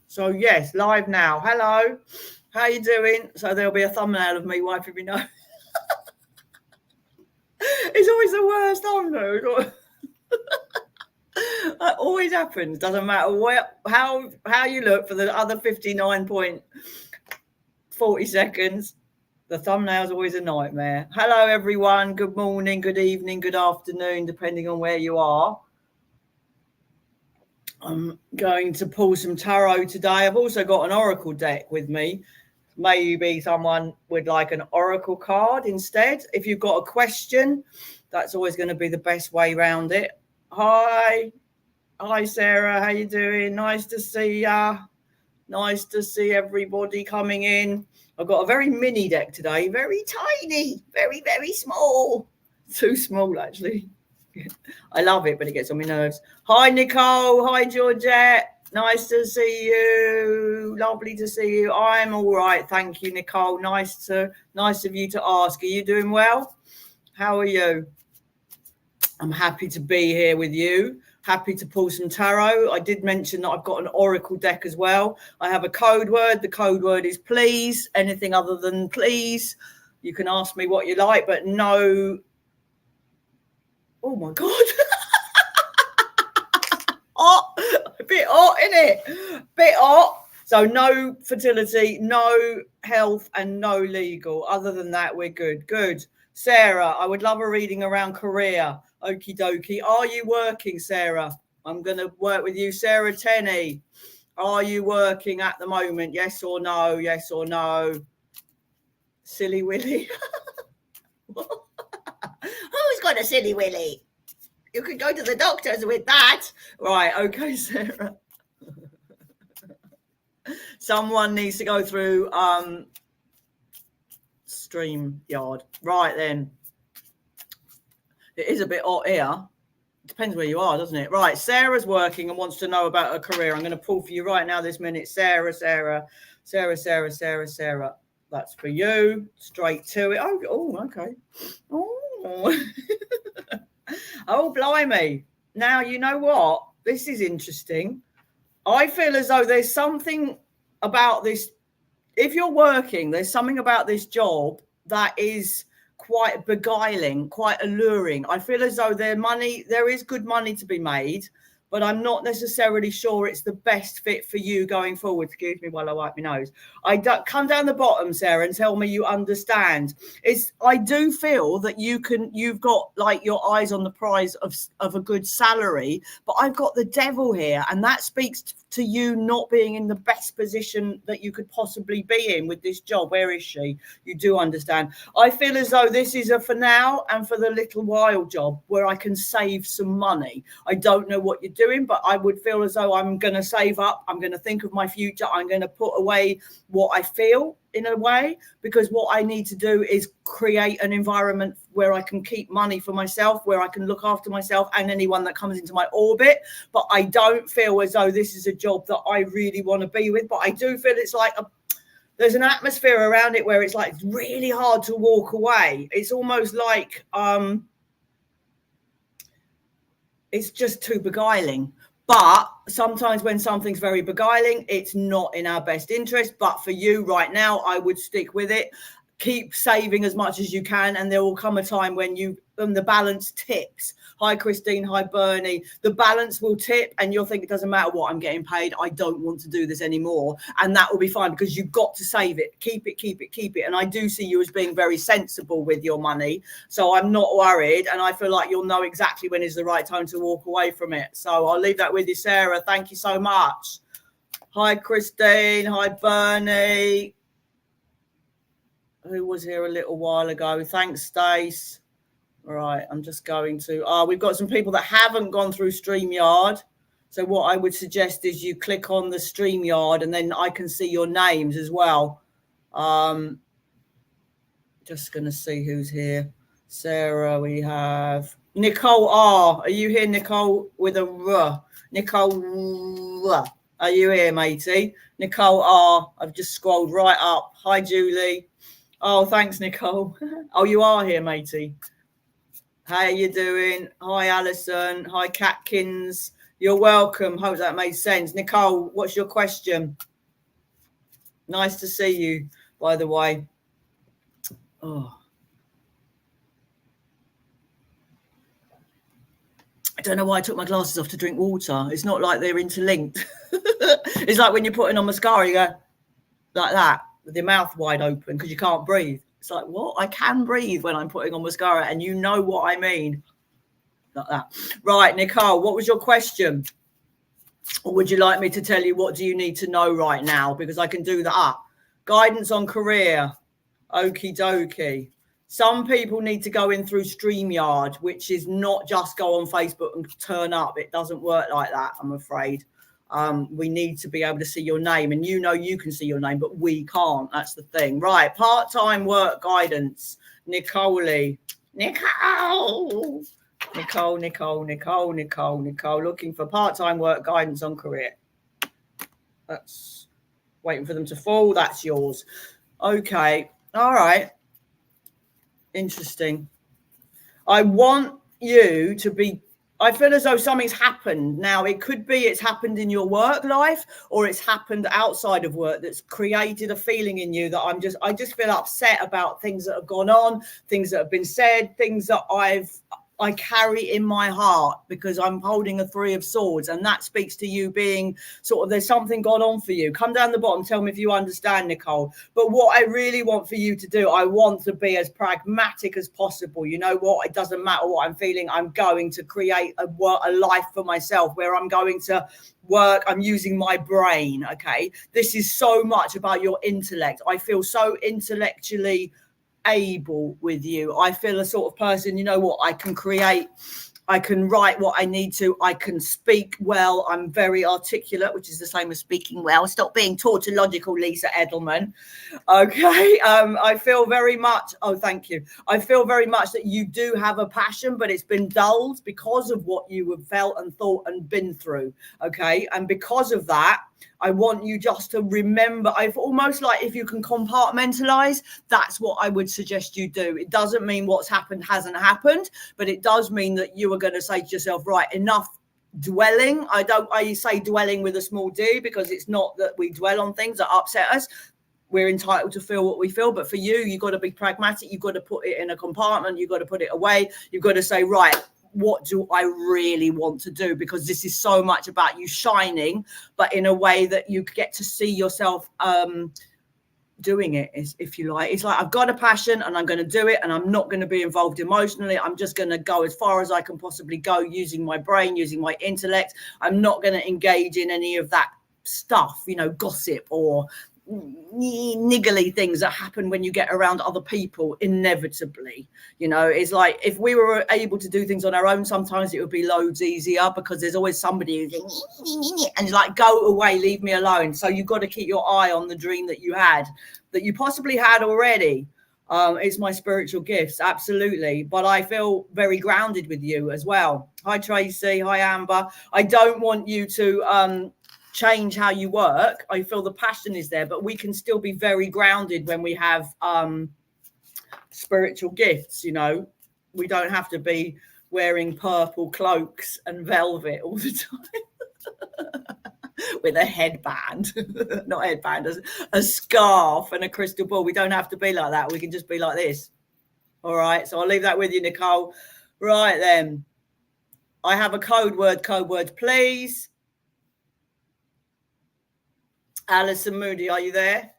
So yes, live now. Hello, how you doing? So there'll be a thumbnail of me wiping me nose. It's always the worst thumbnail. That always happens. Doesn't matter how you look for the other 59.40 seconds. The thumbnail's always a nightmare. Hello everyone. Good morning, good evening, good afternoon, depending on where you are. I'm going to pull some tarot today. I've also got an oracle deck with me. Maybe someone would like an oracle card instead. If you've got a question, that's always going to be the best way around it. Hi Sarah, how you doing? Nice to see ya. Nice to see everybody coming in. I've got a very mini deck today, very tiny, very, very small. Too small, actually. I love it, but it gets on my nerves. Hi, Nicole. Hi, Georgette. Nice to see you. Lovely to see you. I'm all right. Thank you, Nicole. Nice of you to ask. Are you doing well? How are you? I'm happy to be here with you. Happy to pull some tarot. I did mention that I've got an oracle deck as well. I have a code word. The code word is please. Anything other than please. You can ask me what you like, but no. Oh my God. Hot. A bit hot, isn't it? Bit hot. So no fertility, no health, and no legal. Other than that, we're good. Good. Sarah, I would love a reading around career. Okie dokie. Are you working, Sarah? I'm going to work with you. Sarah Tenney, are you working at the moment? Yes or no? Yes or no? Silly Willy. Who's got a silly willy? You could go to the doctors with that. Right, okay, Sarah. Someone needs to go through StreamYard. Right then. It is a bit hot here. Depends where you are, doesn't it? Right, Sarah's working and wants to know about her career. I'm going to pull for you right now this minute. Sarah. That's for you. Straight to it. Oh, okay. Oh. Oh, blimey. Now, you know what? This is interesting. I feel as though there's something about this. If you're working, there's something about this job that is quite beguiling, quite alluring. I feel as though there is good money to be made, but I'm not necessarily sure it's the best fit for you going forward. Excuse me while I wipe my nose. Come down the bottom, Sarah, and tell me you understand. I do feel that you've got like your eyes on the prize of a good salary, but I've got the devil here, and that speaks to you not being in the best position that you could possibly be in with this job. Where is she? You do understand. I feel as though this is a for now and for the little while job where I can save some money. I don't know what you're doing, but I would feel as though I'm going to save up. I'm going to think of my future. I'm going to put away what I feel in a way, because what I need to do is create an environment where I can keep money for myself, where I can look after myself and anyone that comes into my orbit. But I don't feel as though this is a job that I really want to be with. But I do feel it's like there's an atmosphere around it where it's like really hard to walk away. It's almost like it's just too beguiling. But sometimes when something's very beguiling, it's not in our best interest. But for you right now, I would stick with it. Keep saving as much as you can, and there will come a time when the balance tips. Hi, Christine. Hi, Bernie. The balance will tip, and you'll think it doesn't matter what I'm getting paid. I don't want to do this anymore, and that will be fine because you've got to save it. Keep it. And I do see you as being very sensible with your money, so I'm not worried, and I feel like you'll know exactly when is the right time to walk away from it. So I'll leave that with you, Sarah. Thank you so much. Hi, Christine. Hi, Bernie. Who was here a little while ago? Thanks, Stace. All right, I'm just going to... we've got some people that haven't gone through StreamYard. So what I would suggest is you click on the StreamYard and then I can see your names as well. Just going to see who's here. Sarah, we have... Nicole R. Are you here, Nicole, with a R? Nicole R. Are you here, matey? Nicole R. I've just scrolled right up. Hi, Julie. Oh, thanks, Nicole. Oh, you are here, matey. How are you doing? Hi, Alison. Hi, Catkins. You're welcome. Hope that made sense. Nicole, what's your question? Nice to see you, by the way. Oh. I don't know why I took my glasses off to drink water. It's not like they're interlinked. It's like when you're putting on mascara, you go like that with your mouth wide open because you can't breathe. It's like, what? I can breathe when I'm putting on mascara, and you know what I mean. Like that. Right, Nicole, what was your question? Or would you like me to tell you what do you need to know right now? Because I can do that. Guidance on career. Okie dokie. Some people need to go in through StreamYard, which is not just go on Facebook and turn up. It doesn't work like that, I'm afraid. We need to be able to see your name, and you know you can see your name, but we can't. That's the thing. Right, part-time work guidance. Nicole. Looking for part-time work guidance on career. That's waiting for them to fall. That's yours. Okay. All right. Interesting. I want you to be, I feel as though something's happened. Now, it could be it's happened in your work life, or it's happened outside of work that's created a feeling in you that I just feel upset about things that have gone on, things that have been said, things that I carry in my heart because I'm holding a 3 of swords, and that speaks to you being sort of, there's something gone on for you. Come down the bottom, tell me if you understand, Nicole. But what I really want for you to do, I want to be as pragmatic as possible. You know what? It doesn't matter what I'm feeling. I'm going to create a life for myself where I'm going to work. I'm using my brain. Okay. This is so much about your intellect. I feel so intellectually able with you. I feel a sort of person, you know what, I can create, I can write what I need to, I can speak well, I'm very articulate, which is the same as speaking well. Stop being tautological, Lisa Edelman. Okay. I feel very much, oh, thank you. I feel very much that you do have a passion, but it's been dulled because of what you have felt and thought and been through. Okay. And because of that, I want you just to remember, I've almost like, if you can compartmentalize, that's what I would suggest you do. It doesn't mean what's happened hasn't happened, but it does mean that you are going to say to yourself, right, enough dwelling. I say dwelling with a small d, because it's not that we dwell on things that upset us. We're entitled to feel what we feel. But for you, you've got to be pragmatic. You've got to put it in a compartment. You've got to put it away. You've got to say, right, what do I really want to do? Because this is so much about you shining, but in a way that you get to see yourself doing it, if you like. It's like, I've got a passion and I'm going to do it, and I'm not going to be involved emotionally. I'm just going to go as far as I can possibly go using my brain, using my intellect. I'm not going to engage in any of that stuff, you know, gossip or niggly things that happen when you get around other people inevitably. You know, it's like, if we were able to do things on our own, sometimes it would be loads easier, because there's always somebody who's and like, go away, leave me alone. So you've got to keep your eye on the dream that you had, that you possibly had already. It's my spiritual gifts, absolutely. But I feel very grounded with you as well. Hi Tracy, hi Amber. I don't want you to change how you work. I feel the passion is there, but we can still be very grounded when we have spiritual gifts. You know, we don't have to be wearing purple cloaks and velvet all the time with a headband, not headband, a scarf and a crystal ball. We don't have to be like that. We can just be like this. All right. So I'll leave that with you, Nicole. Right then. I have a code word, please. Alison Moody, are you there?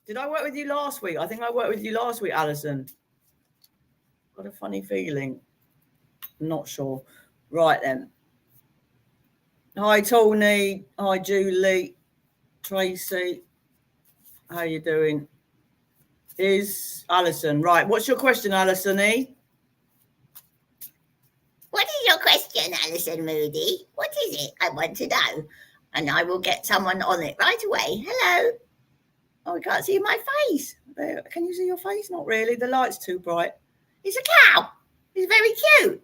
Did I work with you last week? I think I worked with you last week, Alison. Got a funny feeling. Not sure. Right then. Hi, Tony. Hi, Julie. Tracy. How you doing? Is Alison. Right. What's your question, Alison E? What is your question, Alison Moody? What is it? I want to know. And I will get someone on it right away. Hello. Oh, I can't see my face. There. Can you see your face? Not really. The light's too bright. It's a cow. It's very cute.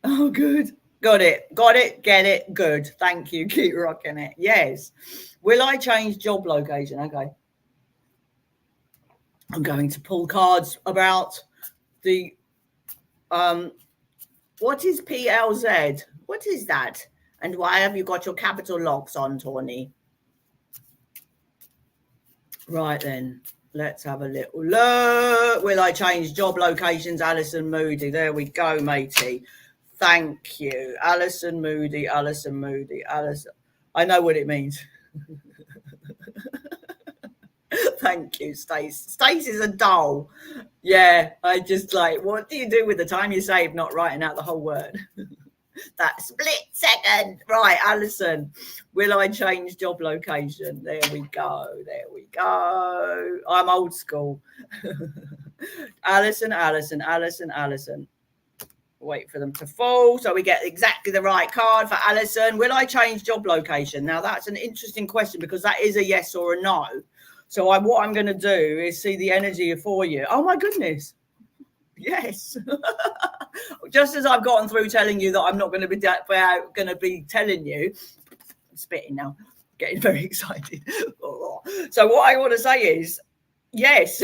Oh, good. Got it. Got it. Get it. Good. Thank you. Keep rocking it. Yes. Will I change job location? Okay. I'm going to pull cards about the what is PLZ? What is that? And why have you got your capital locks on, Tawny? Right then, let's have a little look. Will I change job locations? Alison Moody. There we go, matey. Thank you. Alison Moody, Alison Moody, Alison. I know what it means. Thank you, Stace. Stace is a doll. Yeah, I just like, what do you do with the time you save not writing out the whole word? That split second. Right, Alison, will I change job location? There we go. There we go. I'm old school. Alison, Alison, Alison, Alison. Wait for them to fall so we get exactly the right card for Alison. Will I change job location? Now, that's an interesting question because that is a yes or a no. So what I'm going to do is see the energy for you. Oh, my goodness. Yes. Just as I've gotten through telling you that I'm not going to be telling you. I'm spitting now. Getting very excited. So what I want to say is, yes.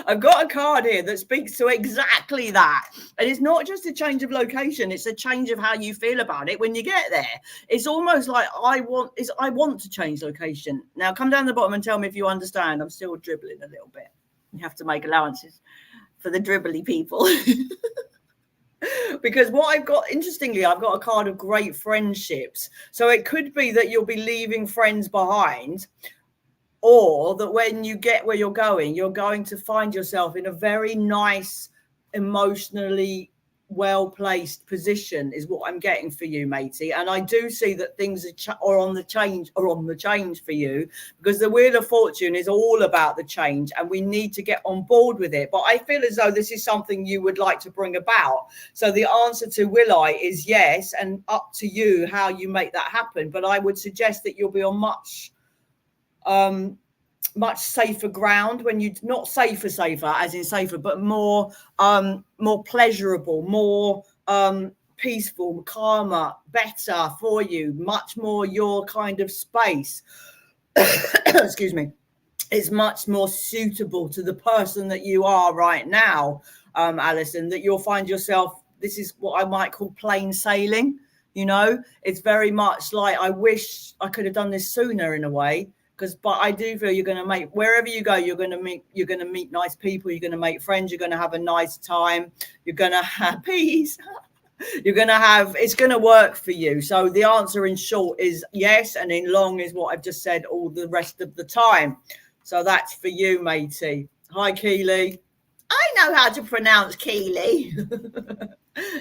I've got a card here that speaks to exactly that. And it's not just a change of location. It's a change of how you feel about it when you get there. It's almost like I want to change location. Now, come down the bottom and tell me if you understand. I'm still dribbling a little bit. You have to make allowances for the dribbly people. Because what I've got, interestingly, I've got a card of great friendships. So it could be that you'll be leaving friends behind, or that when you get where you're going to find yourself in a very nice, emotionally well-placed position is what I'm getting for you, matey. And I do see that things are on the change for you, because the Wheel of Fortune is all about the change and we need to get on board with it. But I feel as though this is something you would like to bring about. So the answer to will I is yes, and up to you how you make that happen. But I would suggest that you'll be on much safer ground when you not safer as in safer, but more pleasurable, more peaceful, calmer, better for you, much more your kind of space. Excuse me. It's much more suitable to the person that you are right now, Alison, that you'll find yourself, this is what I might call plain sailing. You know, it's very much like, I wish I could have done this sooner in a way. But I do feel you're going to make, wherever you go, you're going to meet nice people. You're going to make friends. You're going to have a nice time. You're going to have peace. It's going to work for you. So the answer in short is yes. And in long is what I've just said all the rest of the time. So that's for you, matey. Hi, Keely. I know how to pronounce Keely.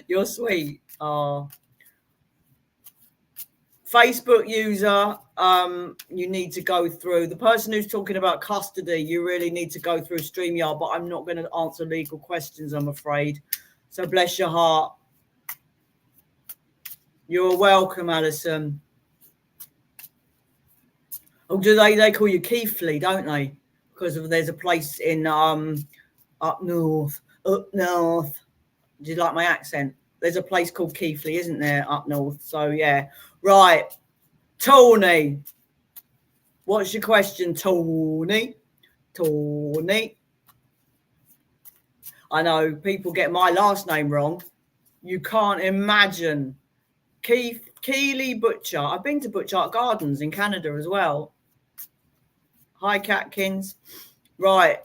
You're sweet. Oh. Facebook user, you need to go through. The person who's talking about custody, you really need to go through StreamYard, but I'm not going to answer legal questions, I'm afraid. So bless your heart. You're welcome, Alison. Oh, they call you Keithley, don't they? Because there's a place in up north. Do you like my accent? There's a place called Keithley, isn't there, up north? So yeah. Right, Tony. What's your question, Tony? Tony. I know people get my last name wrong. You can't imagine. Keely Butcher. I've been to Butchart Gardens in Canada as well. Hi, Catkins. Right.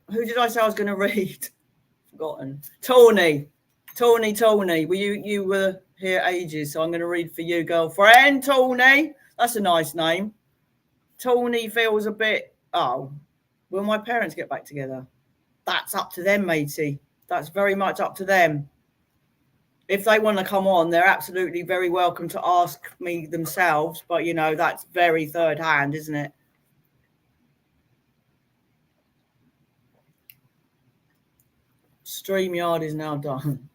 Who did I say I was going to read? Forgotten. Tony. Well, you were here ages, so I'm going to read for you, girlfriend. Tony. That's a nice name. Tony feels a bit, will my parents get back together? That's up to them, matey. That's very much up to them. If they want to come on, they're absolutely very welcome to ask me themselves. But, you know, that's very third hand, isn't it? StreamYard is now done.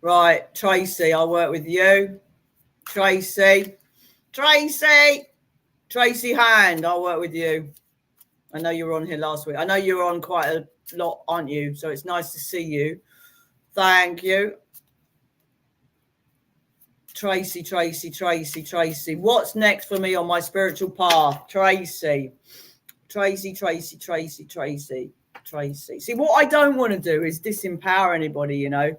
Right, Tracy, I'll work with you. Tracy Hand, I'll work with you. I know you were on here last week. I know you were on quite a lot, aren't you? So it's nice to see you. Thank you. Tracy. What's next for me on my spiritual path? Tracy. See, what I don't want to do is disempower anybody, you know.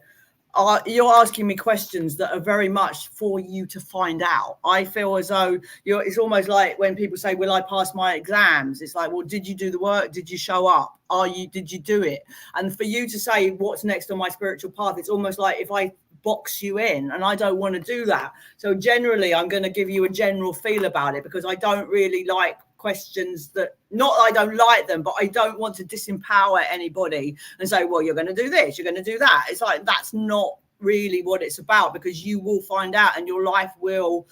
you're asking me questions that are very much for you to find out. I feel as though it's almost like when people say, will I pass my exams? It's like, well, did you do the work? Did you show up? Did you do it? And for you to say what's next on my spiritual path, it's almost like if I box you in, and I don't want to do that. So generally, I'm going to give you a general feel about it, because I don't really like questions that, not that I don't like them, but I don't want to disempower anybody and say, well, you're going to do this, you're going to do that. It's like, that's not really what it's about, because you will find out, and your life will,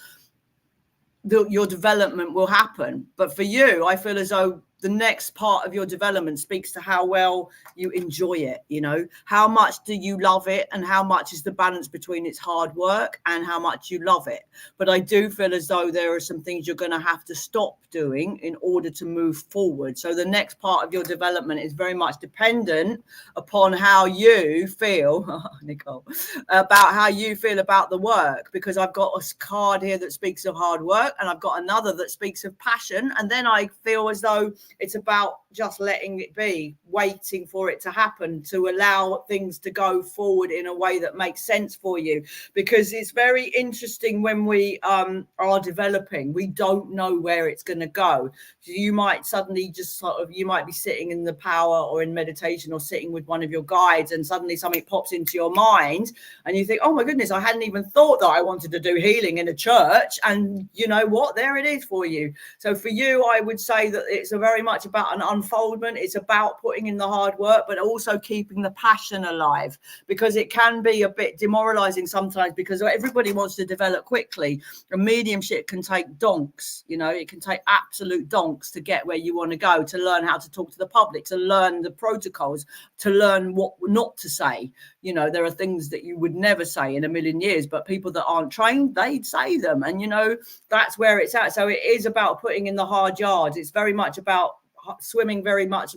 your development will happen. But for you, I feel as though the next part of your development speaks to how well you enjoy it. You know, how much do you love it, and how much is the balance between its hard work and how much you love it. But I do feel as though there are some things you're going to have to stop doing in order to move forward. So the next part of your development is very much dependent upon how you feel, Nicole, about how you feel about the work, because I've got a card here that speaks of hard work, and I've got another that speaks of passion. And then I feel as though it's about just letting it be, waiting for it to happen, to allow things to go forward in a way that makes sense for you. Because it's very interesting when we are developing, we don't know where it's going to go. So you might suddenly just you might be sitting in the power or in meditation or sitting with one of your guides, and suddenly something pops into your mind and you think, oh my goodness, I hadn't even thought that I wanted to do healing in a church. And you know what, there it is for you. So for you, I would say that it's very much about an unfoldment. It's about putting in the hard work, but also keeping the passion alive, because it can be a bit demoralizing sometimes, because everybody wants to develop quickly. A mediumship can take donks, you know, it can take absolute donks to get where you want to go, to learn how to talk to the public, to learn the protocols, to learn what not to say. You know, there are things that you would never say in a million years, but people that aren't trained, they'd say them. And, you know, that's where it's at. So it is about putting in the hard yards. It's very much about swimming very much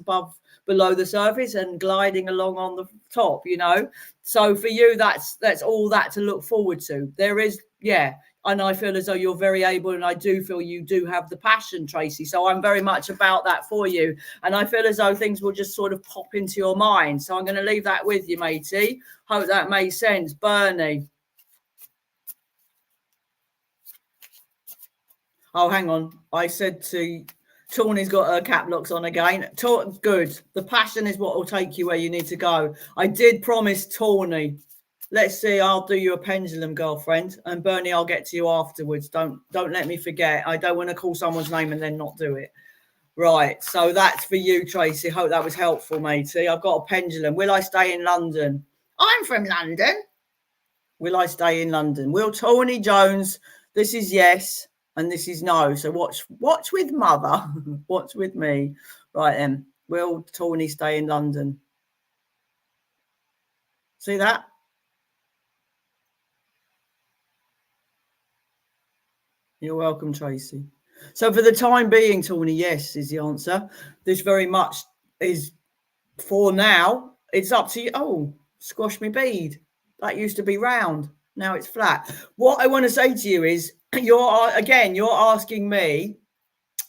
below the surface and gliding along on the top, you know. So for you, that's all that to look forward to. There is, yeah. And I feel as though you're very able, and I do feel you do have the passion, Tracy. So I'm very much about that for you. And I feel as though things will just sort of pop into your mind. So I'm going to leave that with you, matey. Hope that made sense. Bernie. Oh, hang on. I said to Tawny's got her cap locks on again. Good. The passion is what will take you where you need to go. I did promise Tawny. Let's see, I'll do you a pendulum, girlfriend. And Bernie, I'll get to you afterwards. Don't let me forget. I don't want to call someone's name and then not do it. Right, so that's for you, Tracy. Hope that was helpful, matey. I've got a pendulum. Will I stay in London? I'm from London. Will I stay in London? Will Tawny Jones, this is yes, and this is no. So watch with mother. Watch with me. Right then. Will Tawny stay in London? See that? You're welcome, Tracy. So for the time being, Tawny, yes is the answer. This very much is for now. It's up to you. Oh, squash me bead. That used to be round. Now it's flat. What I want to say to you is, you're asking me,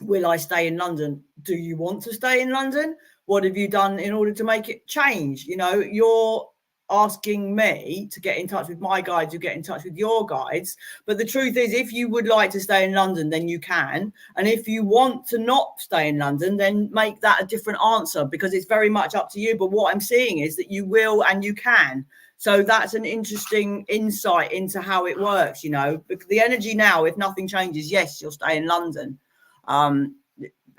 will I stay in London? Do you want to stay in London? What have you done in order to make it change? You know, you're asking me to get in touch with my guides, you get in touch with your guides. But the truth is, if you would like to stay in London, then you can. And if you want to not stay in London, then make that a different answer, because it's very much up to you. But what I'm seeing is that you will and you can. So that's an interesting insight into how it works, you know. Because the energy now, if nothing changes, yes, you'll stay in London.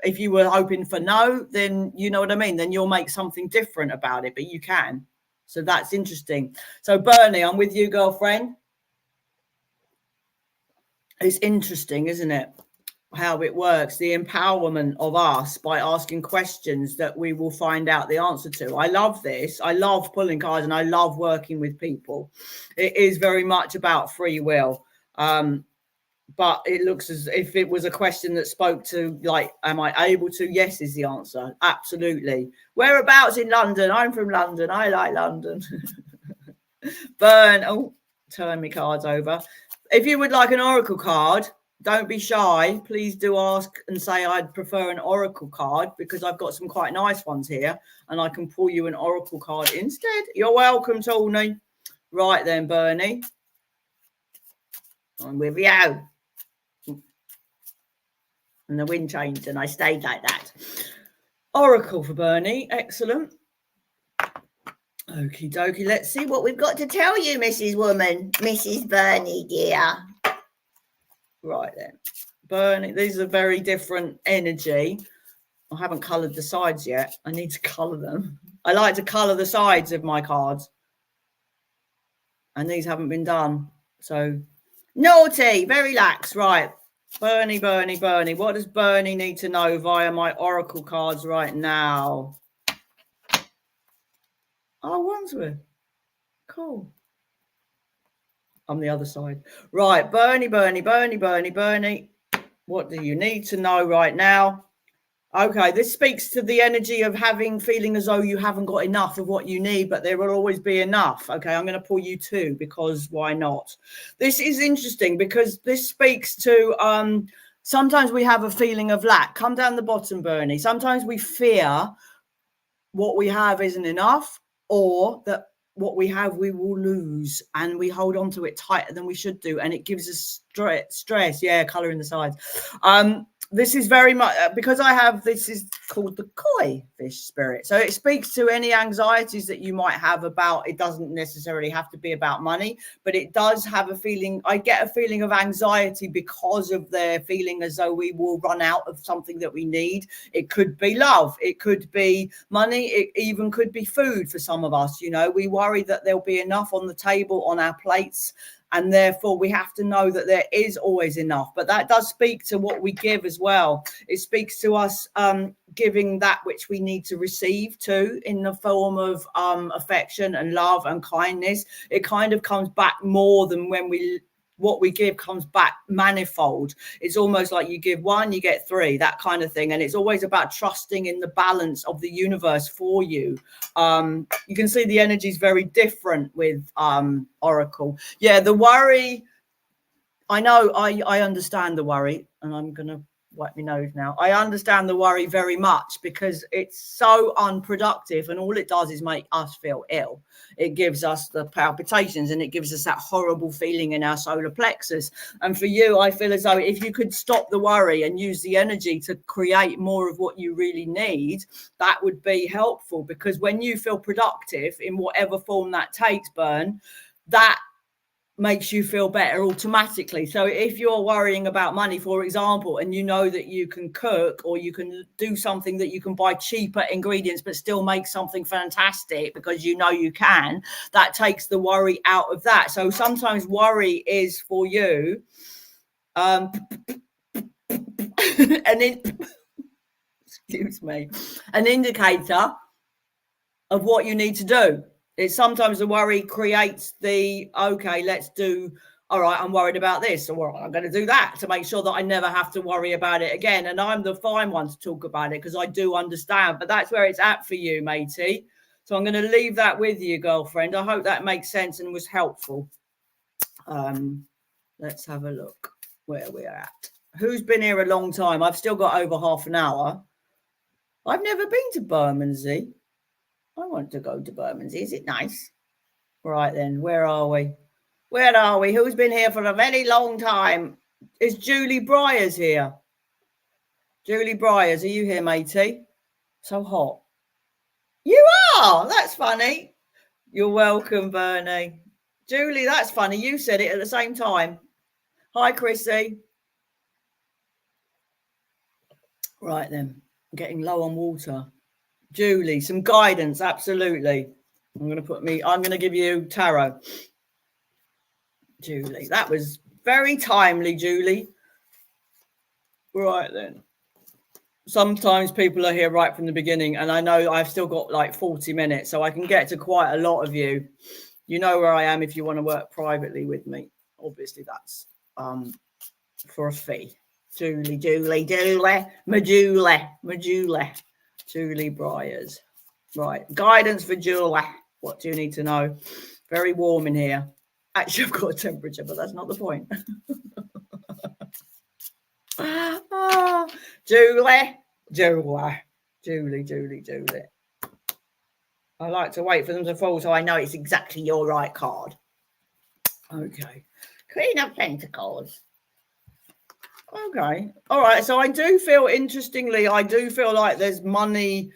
If you were hoping for no, then you know what I mean, then you'll make something different about it, but you can. So that's interesting. So Bernie, I'm with you, girlfriend. It's interesting, isn't it? How it works, the empowerment of us by asking questions that we will find out the answer to. I love this. I love pulling cards and I love working with people. It is very much about free will. But it looks as if it was a question that spoke to, like, am I able to? Yes is the answer. Absolutely. Whereabouts in London? I'm from London. I like London. Burn. Oh, turn my cards over. If you would like an oracle card, don't be shy. Please do ask and say I'd prefer an oracle card, because I've got some quite nice ones here and I can pull you an oracle card instead. You're welcome, Tawny. Right then, Bernie. I'm with you. And the wind changed and I stayed like that. Oracle for Bernie. Excellent. Okie dokie. Let's see what we've got to tell you, Mrs. Woman. Mrs. Bernie, dear. Right then. Bernie, these are very different energy. I haven't coloured the sides yet. I need to colour them. I like to colour the sides of my cards. And these haven't been done. So, naughty, very lax. Right. Bernie, Bernie, Bernie. What does Bernie need to know via my oracle cards right now? Oh, Wandsworth. Cool. On the other side. Right. Bernie, Bernie, Bernie, Bernie, Bernie. What do you need to know right now? Okay, this speaks to the energy of feeling as though you haven't got enough of what you need, but there will always be enough. Okay, I'm going to pull you two because why not? This is interesting because this speaks to sometimes we have a feeling of lack. Come down the bottom, Bernie. Sometimes we fear what we have isn't enough, or that what we have we will lose, and we hold on to it tighter than we should do, and it gives us stress. Yeah, colour in the sides. This is very much because this is called the koi fish spirit. So it speaks to any anxieties that you might have about, it doesn't necessarily have to be about money, but it does have a feeling. I get a feeling of anxiety because of their feeling as though we will run out of something that we need. It could be love. It could be money. It even could be food for some of us. You know, we worry that there'll be enough on the table, on our plates. And therefore, we have to know that there is always enough. But that does speak to what we give as well. It speaks to us giving that which we need to receive too, in the form of affection and love and kindness. It kind of comes back more than what we give comes back manifold. It's almost like you give one, you get three, that kind of thing. And it's always about trusting in the balance of the universe for you. You can see the energy is very different with Oracle. Yeah, the worry. I know I understand the worry, and I'm going to wipe my nose now. I understand the worry very much because it's so unproductive, and all it does is make us feel ill. It gives us the palpitations, and it gives us that horrible feeling in our solar plexus. And for you, I feel as though if you could stop the worry and use the energy to create more of what you really need, that would be helpful. Because when you feel productive in whatever form that takes, Bern, that makes you feel better automatically. So if you're worrying about money, for example, and you know that you can cook, or you can do something that you can buy cheaper ingredients but still make something fantastic because you know you can, that takes the worry out of that. So sometimes worry is for you excuse me, an indicator of what you need to do. It's sometimes the worry creates the, okay, let's do, all right, I'm worried about this, or I'm going to do that to make sure that I never have to worry about it again. And I'm the fine one to talk about it because I do understand, but that's where it's at for you, matey. So I'm going to leave that with you, girlfriend. I hope that makes sense and was helpful. Let's have a look where we're at. Who's been here a long time? I've still got over half an hour. I've never been to Bermondsey. I want to go to Bermondsey. Is it nice? Right then, where are we? Where are we? Who's been here for a very long time? Is Julie Briers here? Julie Briers, are you here, matey? So hot. You are? That's funny. You're welcome, Bernie. Julie, that's funny. You said it at the same time. Hi, Chrissy. Right then, I'm getting low on water. Julie, some guidance, absolutely. I'm going to give you tarot. Julie, that was very timely, Julie. Right then. Sometimes people are here right from the beginning, and I know I've still got like 40 minutes, so I can get to quite a lot of you. You know where I am if you want to work privately with me. Obviously, that's for a fee. Julie, Julie Briers. Right. Guidance for Julie. What do you need to know? Very warm in here. Actually, I've got a temperature, but that's not the point. Julie. I like to wait for them to fall so I know it's exactly your right card. Okay. Queen of Pentacles. Okay. All right. So I do feel, interestingly, I do feel like there's money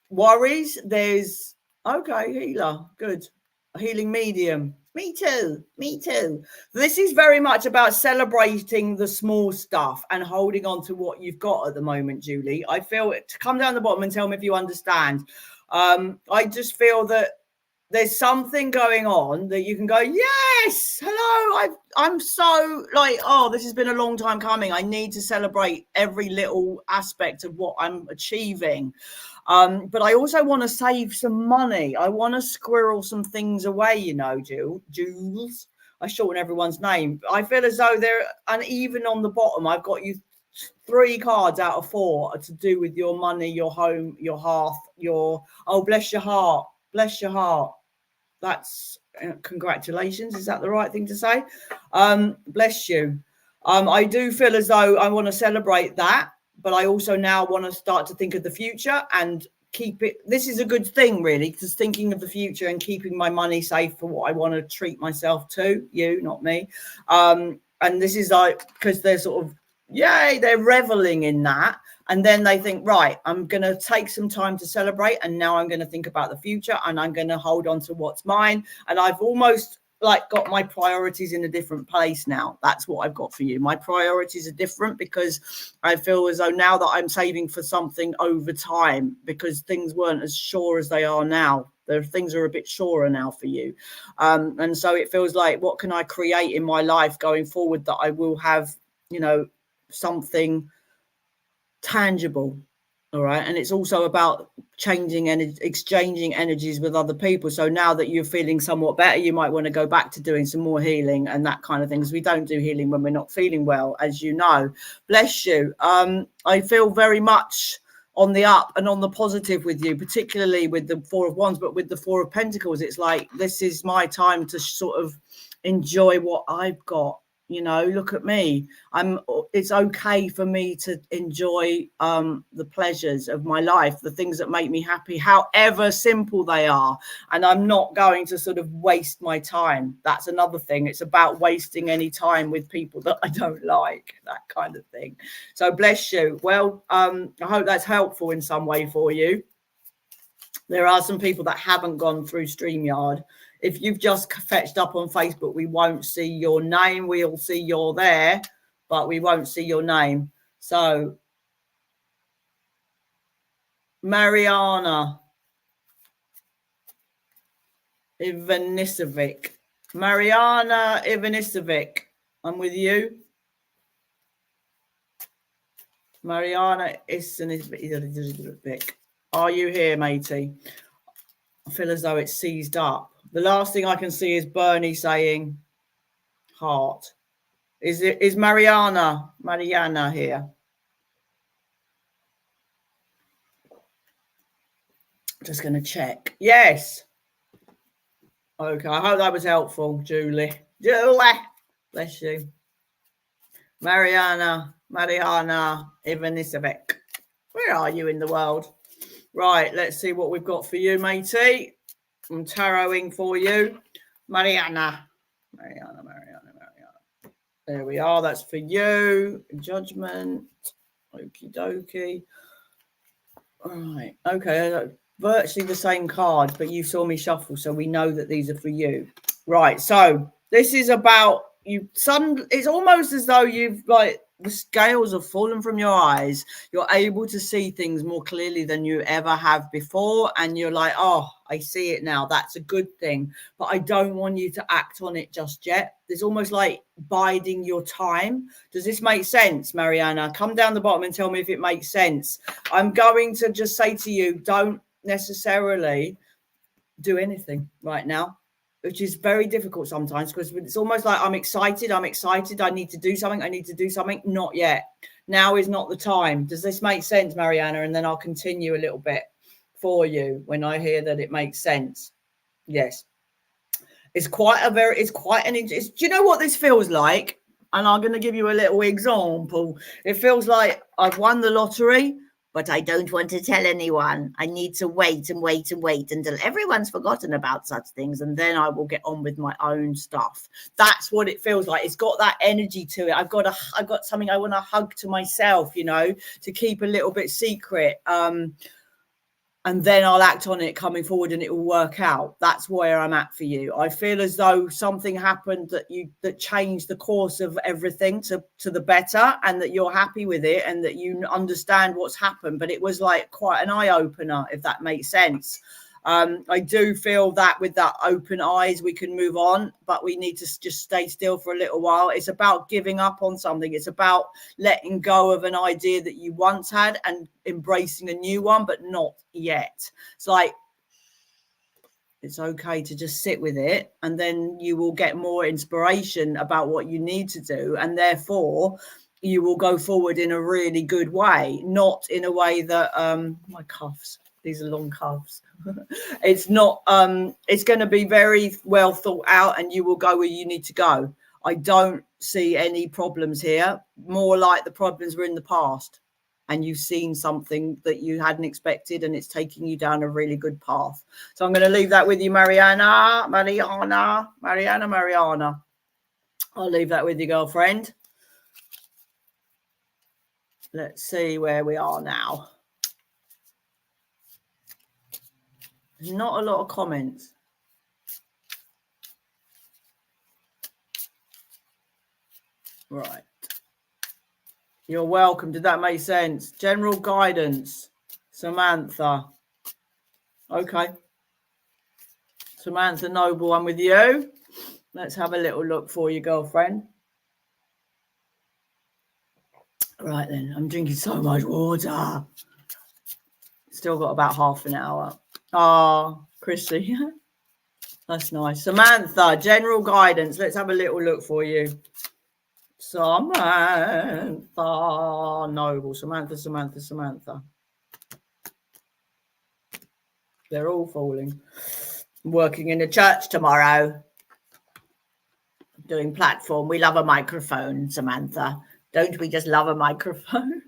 worries. There's, okay, healer. Good. A healing medium. Me too. Me too. This is very much about celebrating the small stuff and holding on to what you've got at the moment, Julie. I feel it. Come down the bottom and tell me if you understand. I just feel that there's something going on that you can go, yes, hello. I'm so like, oh, this has been a long time coming. I need to celebrate every little aspect of what I'm achieving. But I also want to save some money. I want to squirrel some things away, you know, Jules. I shorten everyone's name. I feel as though they're uneven on the bottom. I've got you 3 cards out of 4 to do with your money, your home, your hearth, your, oh, bless your heart. Bless your heart. That's congratulations. Is that the right thing to say? Bless you. I do feel as though I want to celebrate that, but I also now want to start to think of the future and keep it. This is a good thing, really, because thinking of the future and keeping my money safe for what I want to treat myself to, you, not me. And this is like, because they're sort of, yay, they're reveling in that. And then they think, right, I'm going to take some time to celebrate. And now I'm going to think about the future and I'm going to hold on to what's mine. And I've almost like got my priorities in a different place now. That's what I've got for you. My priorities are different because I feel as though now that I'm saving for something over time, because things weren't as sure as they are now. Things are a bit surer now for you. And so it feels like, what can I create in my life going forward that I will have, you know, something tangible. All right. And it's also about changing and exchanging energies with other people. So now that you're feeling somewhat better, you might want to go back to doing some more healing and that kind of thing, because we don't do healing when we're not feeling well, as you know. Bless you. I feel very much on the up and on the positive with you, particularly with the 4 of Wands, but with the 4 of Pentacles, it's like, this is my time to sort of enjoy what I've got. You know, look at me. It's okay for me to enjoy the pleasures of my life, the things that make me happy, however simple they are. And I'm not going to sort of waste my time. That's another thing. It's about wasting any time with people that I don't like, that kind of thing. So bless you. Well, I hope that's helpful in some way for you. There are some people that haven't gone through StreamYard. If you've just fetched up on Facebook, we won't see your name. We'll see you're there, but we won't see your name. So, Mariana Ivanisevic. Mariana Ivanisevic. I'm with you. Mariana Ivanisevic. Are you here, matey? I feel as though it's seized up. The last thing I can see is Bernie saying heart. Is Mariana here? Just going to check. Yes. Okay. I hope that was helpful, Julie. Bless you. Mariana Ivanisevic. Where are you in the world? Right. Let's see what we've got for you, matey. I'm tarotting for you. Mariana. There we are. That's for you. Judgment. Okie dokie. All right. Okay. Virtually the same cards, but you saw me shuffle, so we know that these are for you. Right. So this is about you. It's almost as though you've like the scales have fallen from your eyes. You're able to see things more clearly than you ever have before. And you're like, oh, I see it now. That's a good thing. But I don't want you to act on it just yet. There's almost like biding your time. Does this make sense, Mariana? Come down the bottom and tell me if it makes sense. I'm going to just say to you, don't necessarily do anything right now, which is very difficult sometimes because it's almost like I'm excited. I need to do something. Not yet. Now is not the time. Does this make sense, Mariana? And then I'll continue a little bit for you when I hear that it makes sense. Yes. Do you know what this feels like? And I'm going to give you a little example. It feels like I've won the lottery, but I don't want to tell anyone. I need to wait and wait and wait until everyone's forgotten about such things, and then I will get on with my own stuff. That's what it feels like. It's got that energy to it. I've got something I want to hug to myself, you know, to keep a little bit secret. And then I'll act on it coming forward and it will work out. That's where I'm at for you. I feel as though something happened that changed the course of everything to the better, and that you're happy with it and that you understand what's happened. But it was like quite an eye opener, if that makes sense. I do feel that with that open eyes, we can move on, but we need to just stay still for a little while. It's about giving up on something. It's about letting go of an idea that you once had and embracing a new one, but not yet. It's like, it's okay to just sit with it, and then you will get more inspiration about what you need to do. And therefore, you will go forward in a really good way, not in a way that, my cuffs, these are long cuffs. It's not, it's going to be very well thought out, and you will go where you need to go. I don't see any problems here. More like the problems were in the past, and you've seen something that you hadn't expected, and it's taking you down a really good path. So I'm going to leave that with you, Mariana. I'll leave that with you, girlfriend. Let's see where we are now. Not a lot of comments. Right. You're welcome. Did that make sense? General guidance. Samantha. Okay. Samantha Noble, I'm with you. Let's have a little look for you, girlfriend. Right then. I'm drinking so much water. Still got about half an hour. Oh, Chrissy. That's nice. Samantha, general guidance. Let's have a little look for you. Samantha Noble. Samantha. They're all falling. I'm working in a church tomorrow. Doing platform. We love a microphone, Samantha. Don't we just love a microphone?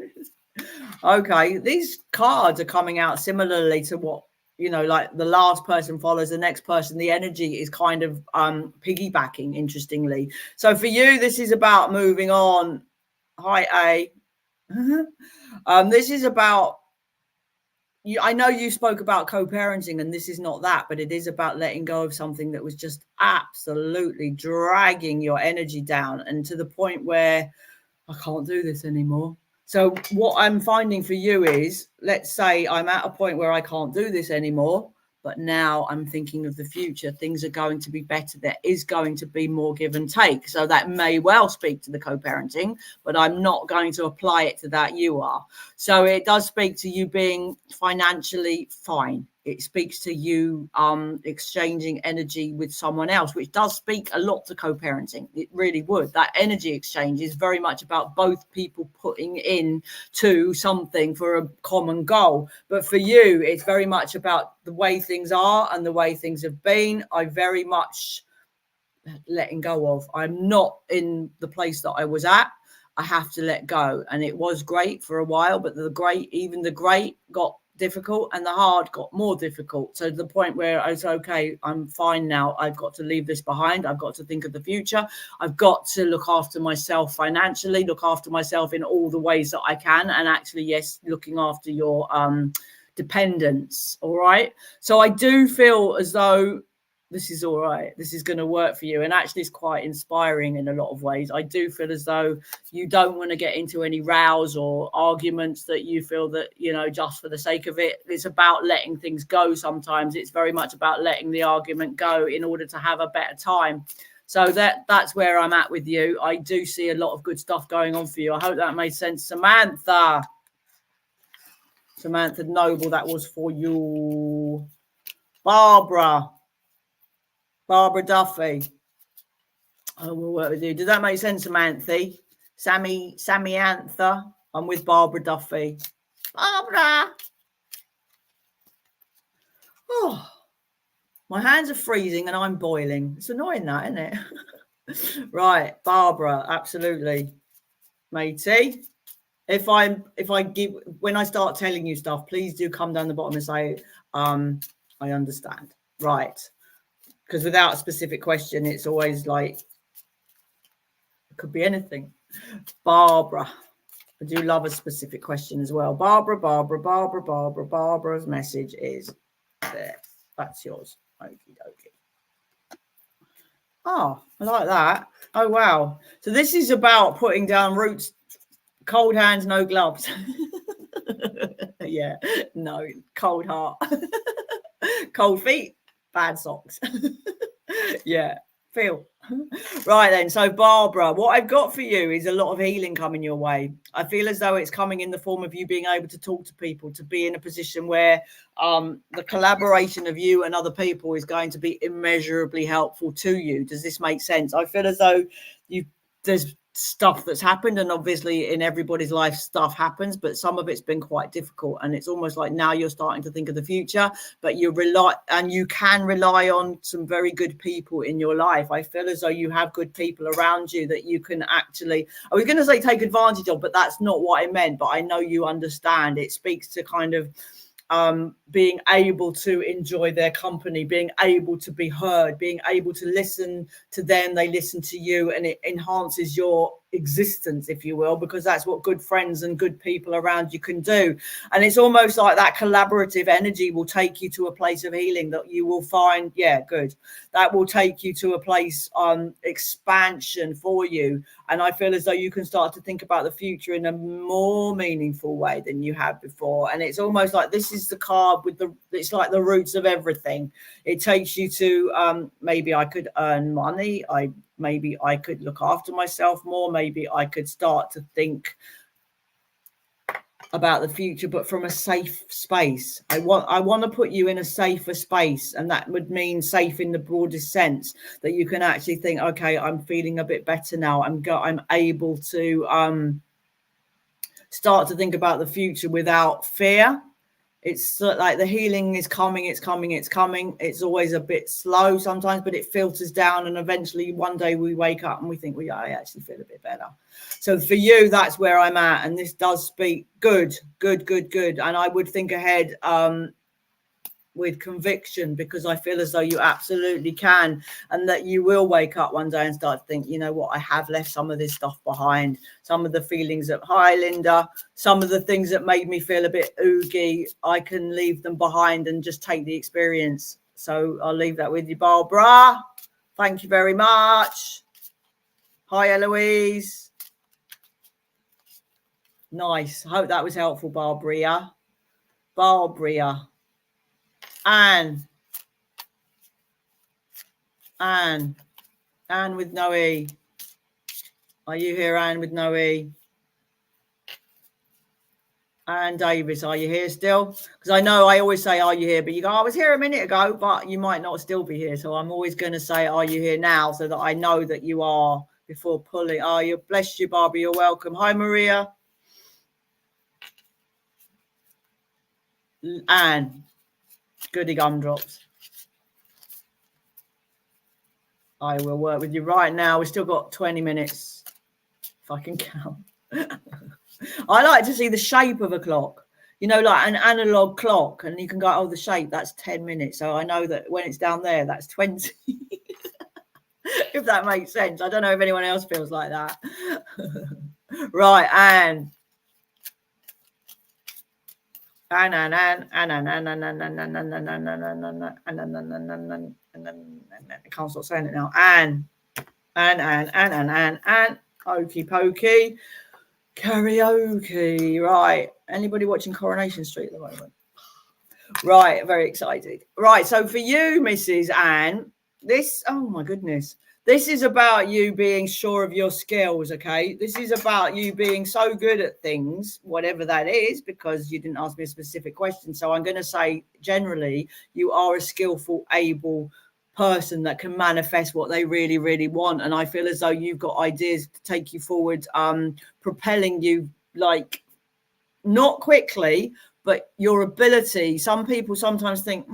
Okay, these cards are coming out similarly to what, you know, like the last person follows the next person. The energy is kind of piggybacking, interestingly. So for you, this is about moving on. Hi, A. This is about, I know you spoke about co-parenting, and this is not that, but it is about letting go of something that was just absolutely dragging your energy down, and to the point where I can't do this anymore. So what I'm finding for you is, let's say I'm at a point where I can't do this anymore, but now I'm thinking of the future. Things are going to be better. There is going to be more give and take. So that may well speak to the co-parenting, but I'm not going to apply it to that. You are. So it does speak to you being financially fine. It speaks to you exchanging energy with someone else, which does speak a lot to co-parenting. It really would. That energy exchange is very much about both people putting in to something for a common goal. But for you, it's very much about the way things are and the way things have been. I very much letting go of. I'm not in the place that I was at. I have to let go. And it was great for a while, but even the great got difficult, and the hard got more difficult, to the point where I was, okay, I'm fine now. I've got to leave this behind. I've got to think of the future. I've got to look after myself financially, look after myself in all the ways that I can, and actually, yes, looking after your dependents. All right. So I do feel as though this is all right. This is going to work for you. And actually, it's quite inspiring in a lot of ways. I do feel as though you don't want to get into any rows or arguments that you feel that, you know, just for the sake of it. It's about letting things go. Sometimes it's very much about letting the argument go in order to have a better time. So that's where I'm at with you. I do see a lot of good stuff going on for you. I hope that made sense. Samantha Noble, that was for you. Barbara Duffy. I will work with you. Did that make sense, Samantha? Samantha. I'm with Barbara Duffy. Barbara. Oh, my hands are freezing and I'm boiling. It's annoying, that, isn't it? Right, Barbara, absolutely. Matey. If I give, when I start telling you stuff, please do come down the bottom and say, I understand. Right. Because without a specific question, it's always like, it could be anything. Barbara. I do love a specific question as well. Barbara's message is there. That's yours. Okie dokie. Oh, I like that. Oh, wow. So this is about putting down roots. Cold hands, no gloves. Yeah, no, cold heart. Cold feet, bad socks. Yeah, feel. Right then, so Barbara, what I've got for you is a lot of healing coming your way. I feel as though it's coming in the form of you being able to talk to people, to be in a position where the collaboration of you and other people is going to be immeasurably helpful to you. Does this make sense? I feel as though there's stuff that's happened, and obviously in everybody's life stuff happens, but some of it's been quite difficult, and it's almost like now you're starting to think of the future, but you can rely on some very good people in your life. I feel as though you have good people around you that you can actually, I was going to say take advantage of, but that's not what I meant, but I know you understand. It speaks to kind of being able to enjoy their company, being able to be heard, being able to listen to them, they listen to you, and it enhances your existence, if you will, because that's what good friends and good people around you can do. And it's almost like that collaborative energy will take you to a place of healing that you will find, that will take you to a place expansion for you. And I feel as though you can start to think about the future in a more meaningful way than you have before. And it's almost like this is the card with it's like the roots of everything. It takes you to maybe I could earn money. Maybe I could look after myself more. Maybe I could start to think about the future, but from a safe space. I want to put you in a safer space, and that would mean safe in the broadest sense, that you can actually think, okay, I'm feeling a bit better now. I'm able to start to think about the future without fear. It's like the healing is coming. It's always a bit slow sometimes, but it filters down, and eventually one day we wake up and we think, I actually feel a bit better. So for you, that's where I'm at, and this does speak good. And I would think ahead with conviction, because I feel as though you absolutely can, and that you will wake up one day and start to think, you know what, I have left some of this stuff behind, some of the feelings that, hi Linda, some of the things that made me feel a bit oogie, I can leave them behind and just take the experience. So I'll leave that with you, Barbara. Thank you very much. Hi Eloise. Nice. Hope that was helpful, Barbara. Anne with no E. Are you here, Anne with no E? Anne Davis, are you here still? Because I know I always say, are you here? But you go, I was here a minute ago, but you might not still be here. So I'm always going to say, are you here now? So that I know that you are before pulling. Oh, you bless you, Barbie. You're welcome. Hi, Maria. Anne. Goody gumdrops. I will work with you right now. We've still got 20 minutes, if I can count. I like to see the shape of a clock, you know, like an analog clock, and you can go, oh, the shape, that's 10 minutes. So I know that when it's down there, that's 20. If that makes sense. I don't know if anyone else feels like that. Right, Anne. I can't stop saying it now. Anne. Okey pokey. Karaoke. Right. Anybody watching Coronation Street at the moment? Right. Very excited. Right. So for you, Mrs. Anne, this, oh my goodness. This is about you being sure of your skills, okay? This is about you being so good at things, whatever that is, because you didn't ask me a specific question. So I'm going to say, generally, you are a skillful, able person that can manifest what they really, really want. And I feel as though you've got ideas to take you forward, propelling you, like, not quickly, but your ability. Some people sometimes think,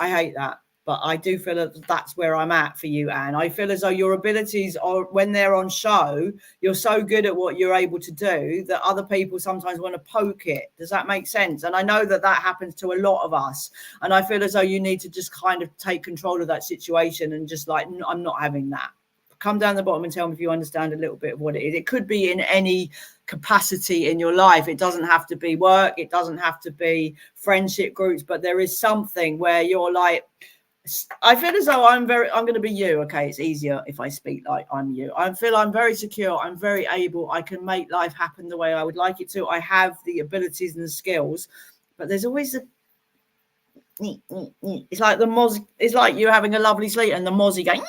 I hate that. But I do feel that that's where I'm at for you, Anne. I feel as though your abilities are, when they're on show, you're so good at what you're able to do that other people sometimes want to poke it. Does that make sense? And I know that that happens to a lot of us. And I feel as though you need to just kind of take control of that situation and just like, I'm not having that. Come down the bottom and tell me if you understand a little bit of what it is. It could be in any capacity in your life. It doesn't have to be work. It doesn't have to be friendship groups, but there is something where you're like, I feel as though I'm going to be you. Okay, it's easier if I speak like I'm you. I feel I'm very secure. I'm very able. I can make life happen the way I would like it to. I have the abilities and the skills, but there's always it's like the moz. It's like you're having a lovely sleep and the mozzie going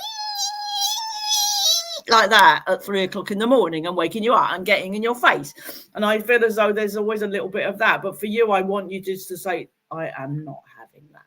like that at 3 o'clock in the morning and waking you up and getting in your face. And I feel as though there's always a little bit of that. But for you, I want you just to say, I am not having that.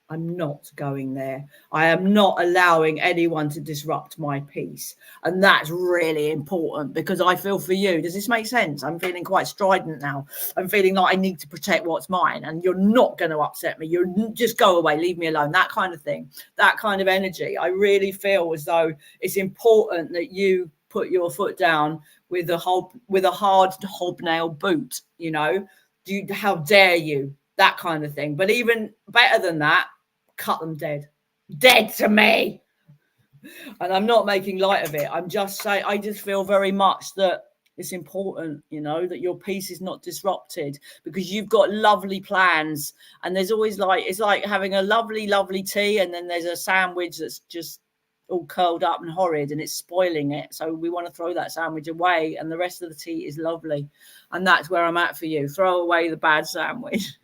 I'm not going there. I am not allowing anyone to disrupt my peace. And that's really important because I feel for you. Does this make sense? I'm feeling quite strident now. I'm feeling like I need to protect what's mine and you're not going to upset me. You're just go away, leave me alone. That kind of thing, that kind of energy. I really feel as though it's important that you put your foot down with a hard hobnail boot, you know, how dare you, that kind of thing. But even better than that, cut them dead to me. And I'm not making light of it. I'm just saying, I just feel very much that it's important, you know, that your peace is not disrupted because you've got lovely plans. And there's always like, it's like having a lovely tea and then there's a sandwich that's just all curled up and horrid and it's spoiling it. So we want to throw that sandwich away and the rest of the tea is lovely. And that's where I'm at for you. Throw away the bad sandwich.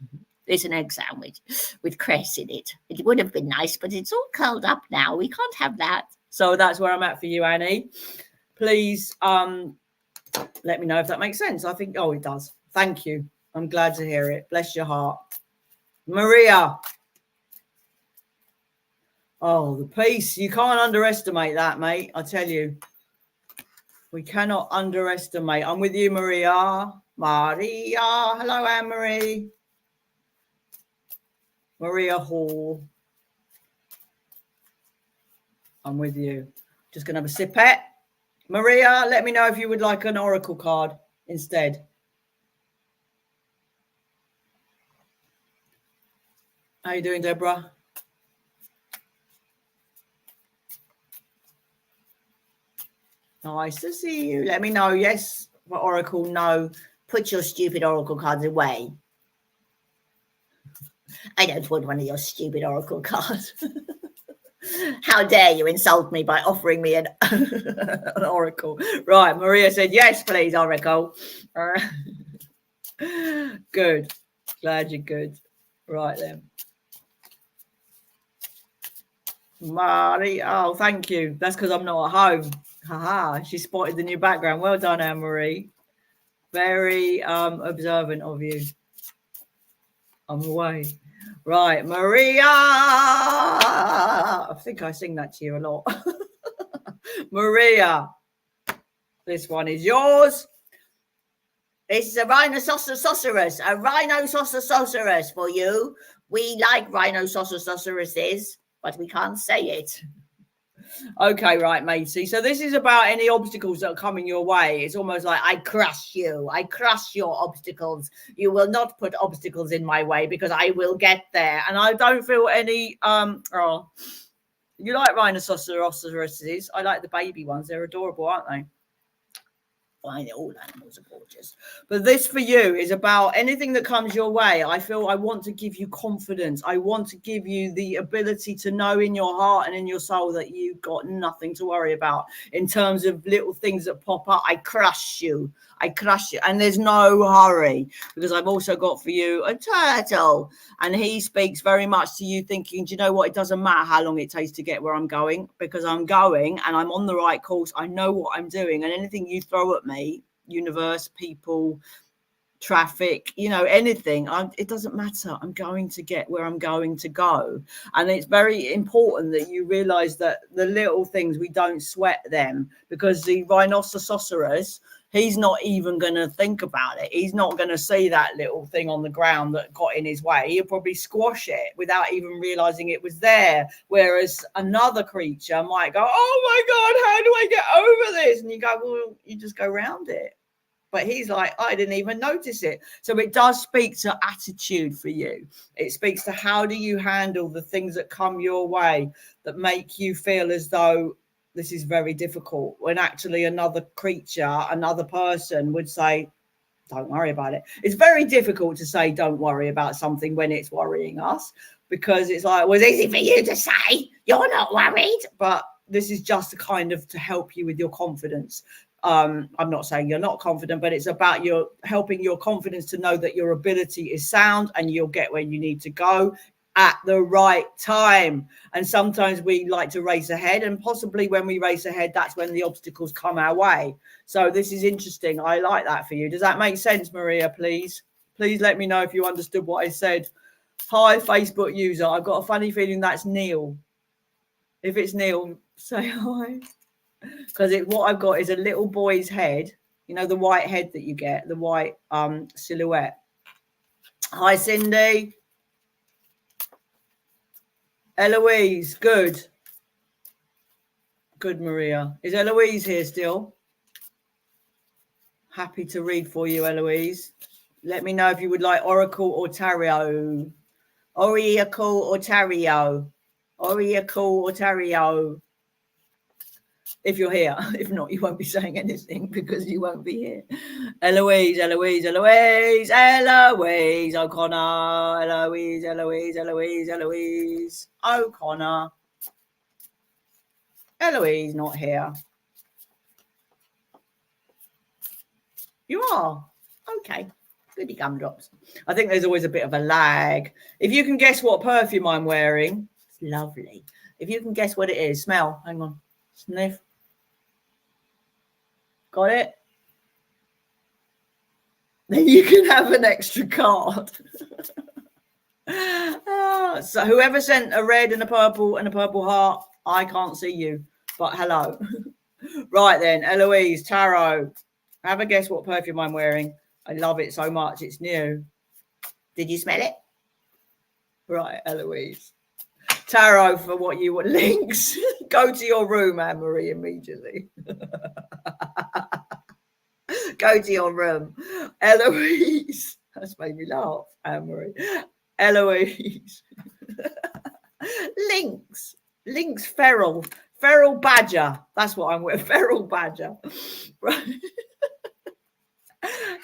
It's an egg sandwich with cress in it. It would have been nice, but it's all curled up now. We can't have that. So that's where I'm at for you, Annie. Please let me know if that makes sense. I think, it does. Thank you. I'm glad to hear it. Bless your heart. Maria. Oh, the peace. You can't underestimate that, mate. I tell you. We cannot underestimate. I'm with you, Maria. Maria. Hello, Anne-Marie. Maria Hall. I'm with you. Just going to have a sipette. Maria, let me know if you would like an oracle card instead. How you doing, Deborah? Nice to see you. Let me know. Yes. For oracle, no. Put your stupid oracle cards away. I don't want one of your stupid oracle cards. How dare you insult me by offering me an oracle? Right, Maria said, yes, please, oracle. Good. Glad you're good. Right then. Marie, oh, thank you. That's because I'm not at home. Haha, she spotted the new background. Well done, Anne-Marie. Very observant of you. I'm away. Right, Maria. I think I sing that to you a lot. Maria, this one is yours. This is a rhinoceros, for you. We like rhinoceroses, but we can't say it. Okay, right, matey. So this is about any obstacles that are coming your way. It's almost like I crush you. I crush your obstacles. You will not put obstacles in my way because I will get there. And I don't feel any you like rhinoceroses. I like the baby ones. They're adorable, aren't they? Fine, all animals are gorgeous. But this for you is about anything that comes your way. I feel I want to give you confidence. I want to give you the ability to know in your heart and in your soul that you've got nothing to worry about in terms of little things that pop up. I crush you. And there's no hurry because I've also got for you a turtle. And he speaks very much to you thinking, do you know what? It doesn't matter how long it takes to get where I'm going because I'm going and I'm on the right course. I know what I'm doing. And anything you throw at me, universe, people, traffic, anything, it doesn't matter. I'm going to get where I'm going to go. And it's very important that you realize that the little things, we don't sweat them because the rhinoceros, he's not even going to think about it. He's not going to see that little thing on the ground that got in his way. He'll probably squash it without even realizing it was there. Whereas another creature might go, oh my God, how do I get over this? And you go, well, you just go around it. But he's like, I didn't even notice it. So it does speak to attitude for you. It speaks to how do you handle the things that come your way that make you feel as though this is very difficult, when actually another creature, another person would say, don't worry about it. It's very difficult to say don't worry about something when it's worrying us, because it's like, well, it's easy for you to say you're not worried. But this is just kind of to help you with your confidence. I'm not saying you're not confident, but it's about your helping your confidence to know that your ability is sound and you'll get where you need to go at the right time. And sometimes we like to race ahead, and possibly when we race ahead, that's when the obstacles come our way. So this is interesting. I like that for you. Does that make sense, Maria? Please let me know if you understood what I said. Hi, Facebook user. I've got a funny feeling that's Neil. If it's Neil, say hi. Because what I've got is a little boy's head, you know, the white head that you get, the white silhouette. Hi, Cindy. Eloise, good, Maria. Is Eloise here still? Happy to read for you, Eloise. Let me know if you would like oracle or tarot. Oracle or tarot. Oracle or tarot. If you're here. If not, you won't be saying anything because you won't be here. Eloise O'Connor. Eloise O'Connor. Eloise not here. You are? Okay. Goody gumdrops. I think there's always a bit of a lag. If you can guess what perfume I'm wearing, it's lovely. If you can guess what it is, smell. Hang on. Sniff. Got it? Then you can have an extra card. So whoever sent a red and a purple heart, I can't see you, but hello. Right then, Eloise, tarot. Have a guess what perfume I'm wearing. I love it so much. It's new. Did you smell it? Right, Eloise. Tarot for what you want. Links. Go to your room, Anne-Marie, immediately. Go to your room. Eloise. That's made me laugh, Anne-Marie. Eloise. Links feral badger. That's what I'm with. Feral badger. Right.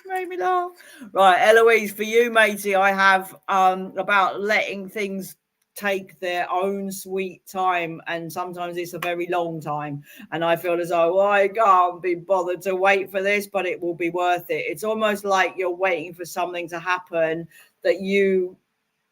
Made me laugh. Right, Eloise, for you, matey, I have about letting things take their own sweet time, and sometimes it's a very long time, and I feel as though I can't be bothered to wait for this, but it will be worth it. It's almost like you're waiting for something to happen that you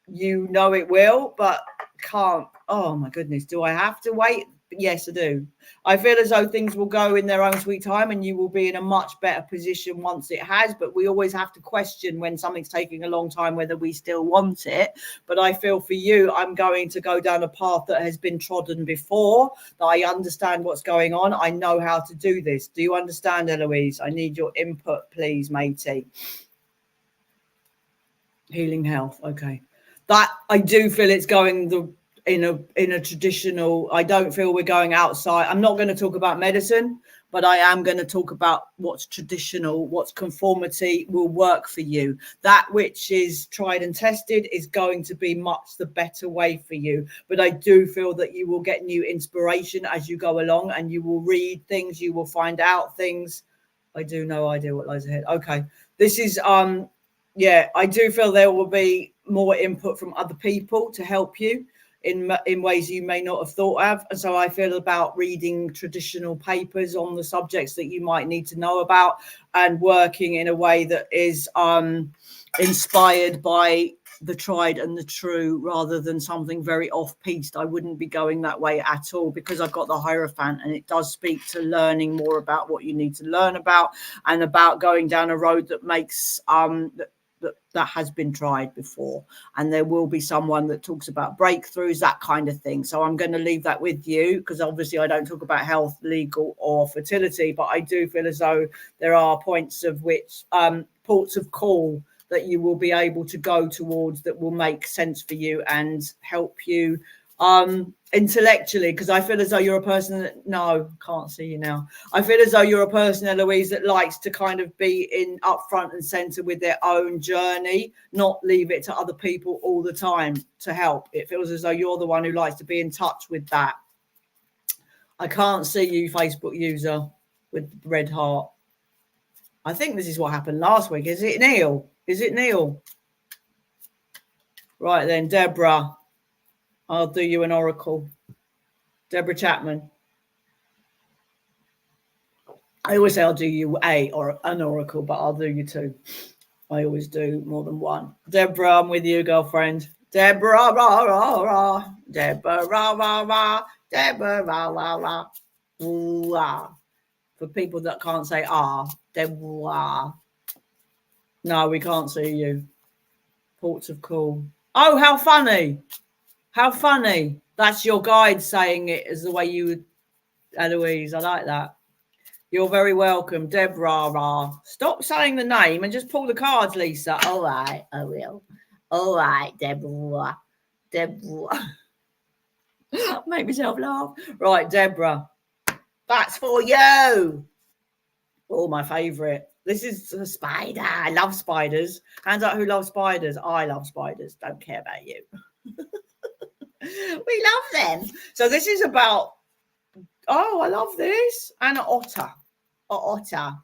know it will, but can't. Oh my goodness, do I have to wait? Yes, I do. I feel as though things will go in their own sweet time and you will be in a much better position once it has, but we always have to question when something's taking a long time whether we still want it. But I feel for you, I'm going to go down a path that has been trodden before, that I understand what's going on. I know how to do this. Do you understand, Eloise? I need your input, please, matey. Healing health. Okay. That I do feel it's going in a traditional. I don't feel we're going outside. I'm not going to talk about medicine, but I am going to talk about what's traditional, what's conformity will work for you. That which is tried and tested is going to be much the better way for you. But I do feel that you will get new inspiration as you go along, and you will read things, you will find out things. I do no idea what lies ahead. Okay. This is yeah, I do feel there will be more input from other people to help you in ways you may not have thought of. And so I feel about reading traditional papers on the subjects that you might need to know about, and working in a way that is inspired by the tried and the true rather than something very off-piste. I wouldn't be going that way at all, because I've got the Hierophant, and it does speak to learning more about what you need to learn about, and about going down a road that makes that has been tried before, and there will be someone that talks about breakthroughs, that kind of thing. So I'm going to leave that with you, because obviously I don't talk about health, legal or fertility, but I do feel as though there are points of which ports of call that you will be able to go towards that will make sense for you and help you intellectually, because I feel as though you're a person that, no, can't see you now. I feel as though you're a person, Eloise, that likes to kind of be in up front and center with their own journey, not leave it to other people all the time to help. It feels as though you're the one who likes to be in touch with that. I can't see you, Facebook user with the red heart. I think this is what happened last week. Is it Neil? Is it Neil? Right then, Deborah. I'll do you an oracle. Deborah Chapman. I always say I'll do you an oracle, but I'll do you two. I always do more than one. Deborah, I'm with you, girlfriend. Deborah, rah, rah, rah. Deborah, rah, rah, rah. Deborah, rah, rah, rah. Ooh, ah. For people that can't say Deborah. No, we can't see you. Ports of call. Oh, how funny. How funny. That's your guide saying it as the way you would, Eloise. I like that. You're very welcome, Deborah. Stop saying the name and just pull the cards, Lisa. All right, I will. All right, Deborah. Make myself laugh. Right, Deborah. That's for you. Oh, my favourite. This is a spider. I love spiders. Hands up who loves spiders. I love spiders. Don't care about you. We love them. So this is about, oh, I love this. And an otter. Otter